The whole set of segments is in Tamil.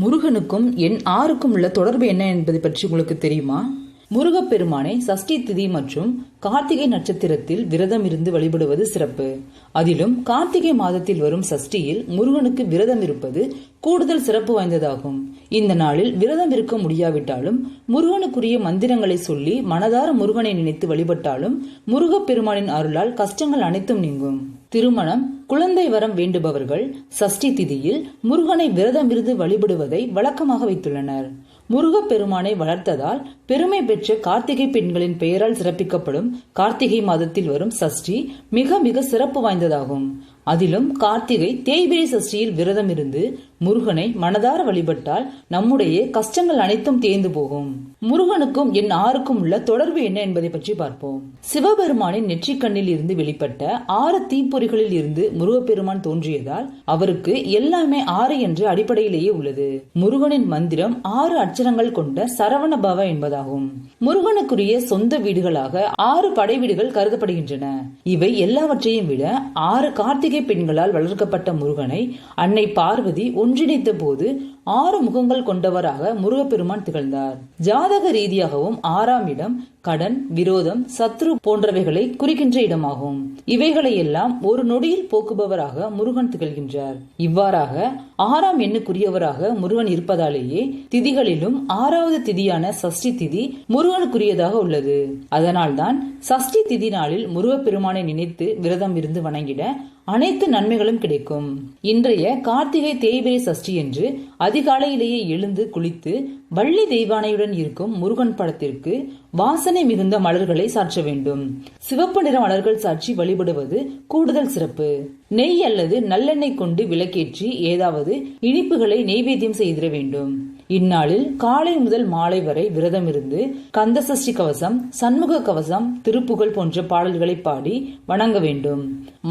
முருகனுக்கும் எண் 6க்கும் உள்ள தொடர்பு என்ன என்பதை பற்றி உங்களுக்கு தெரியுமா? முருகப்பெருமானை சஷ்டி திதி மற்றும் கார்த்திகை நட்சத்திரத்தில் விரதம் இருந்து வழிபடுவது சிறப்பு. அதிலும் கார்த்திகை மாதத்தில் வரும் சஷ்டியில் முருகனுக்கு விரதம் இருப்பது கூடுதல் சிறப்பு வாய்ந்ததாகும். இந்த நாளில் விரதம் இருக்க முடியாவிட்டாலும் முருகனுக்குரிய மந்திரங்களை சொல்லி மனதார முருகனை நினைத்து வழிபட்டாலும் முருகப்பெருமானின் அருளால் கஷ்டங்கள் அனைத்தும் நீங்கும். திருமணம், குழந்தை வரம் வேண்டுபவர்கள் சஷ்டி திதியில் முருகனை விரதம் இருந்து வழிபடுவதை வழக்கமாக வைத்துள்ளனர். முருகப்பெருமானை வளர்த்ததால் பெருமை பெற்ற கார்த்திகை பெண்களின் பெயரால் சிறப்பிக்கப்படும் கார்த்திகை மாதத்தில் வரும் சஷ்டி மிக மிக சிறப்பு வாய்ந்ததாகும். அதிலும் கார்த்திகை தேய்பிரை சஷ்டியில் விரதம் இருந்து முருகனை மனதார வழிபட்டால் நம்முடைய கஷ்டங்கள் அனைத்தும் தேர்ந்து போகும். முருகனுக்கும் எண் 6க்கும் உள்ள தொடர்பு என்ன என்பதை பற்றி பார்ப்போம். சிவபெருமானின் நெற்றிக்கண்ணில் இருந்து வெளிப்பட்ட 6 தீப்பொறிகளில் இருந்து முருகப்பெருமான் தோன்றியதால் அவருக்கு எல்லாமே 6 என்ற அடிப்படையிலேயே உள்ளது. முருகனின் மந்திரம் 6 அட்சரங்கள் கொண்ட சரவண பவ என்பதாகும். முருகனுக்குரிய சொந்த வீடுகளாக 6 படை வீடுகள் கருதப்படுகின்றன. இவை எல்லாவற்றையும் விட 6 கார்த்திகை பெண்களால் வளர்க்கப்பட்ட முருகனை அன்னை பார்வதி ஒன்றிணைத்த போது 6 முகங்கள் கொண்டவராக முருகப்பெருமான் திகழ்ந்தார். ஜாதக ரீதியாகவும் 6ஆம் இடம் கடன், விரோதம், சத்ரு போன்றவைகளை குறிக்கின்ற இடமாகும். இவைகளை எல்லாம் ஒரு நொடியில் போக்குபவராக முருகன் திகழ்கின்றார். இவ்வாறாக 6ஆம் எண்ணுக்குரியவராக முருகன் இருப்பதாலேயே திதிகளிலும் 6வது திதியான சஷ்டி திதி முருகனுக்குரியதாக உள்ளது. அதனால்தான் சஷ்டி திதி நாளில் முருகப்பெருமானை நினைத்து விரதம் இருந்து வணங்கிட அனைத்து நன்மைகளும் கிடைக்கும். இன்றைய கார்த்திகை தேய்பிரை சஷ்டி என்று அதிகாலையிலேயே எழுந்து குளித்து வள்ளி தெய்வானையுடன் இருக்கும் முருகன் படத்திற்கு வாசனை மிகுந்த மலர்களை சாற்ற வேண்டும். சிவப்பு நிற மலர்கள் சாட்சி வழிபடுவது கூடுதல் சிறப்பு. நெய் அல்லது நல்லெண்ணெய் கொண்டு விளக்கேற்றி ஏதாவது இனிப்புகளை நெய்வேத்தியம் செய்திட வேண்டும். இந்நாளில் காலை முதல் மாலை வரை விரதம் இருந்து கந்த சஷ்டி கவசம், சண்முக கவசம், திருப்புகழ் போன்ற பாடல்களை பாடி வணங்க வேண்டும்.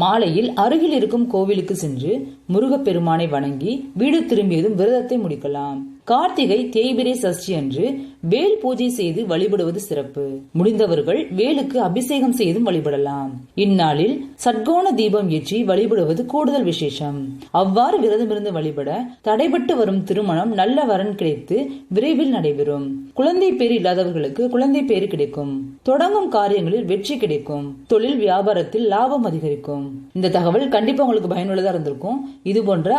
மாலையில் அருகில் இருக்கும் கோவிலுக்கு சென்று முருகப்பெருமானை வணங்கி வீடு திரும்பியதும் விரதத்தை முடிக்கலாம். கார்த்திகை தேய்பிரை சஷ்டி அன்று வேல் பூஜை செய்து வழிபடுவது சிறப்பு. முடிந்தவர்கள் வேலுக்கு அபிஷேகம் செய்தும் வழிபடலாம். இந்நாளில் சட்கோண தீபம் ஏற்றி வழிபடுவது கூடுதல் விசேஷம். அவ்வாறு விரதமிருந்து வழிபட தடைபட்டு வரும் திருமணம் நல்ல வரன் கிடைத்து விரைவில் நடைபெறும். குழந்தை பேறு இல்லாதவர்களுக்கு குழந்தை பேறு கிடைக்கும். தொடங்கும் காரியங்களில் வெற்றி கிடைக்கும். தொழில் வியாபாரத்தில் லாபம் அதிகரிக்கும். இந்த தகவல் கண்டிப்பா உங்களுக்கு பயனுள்ளதா இருந்திருக்கும். இது போன்ற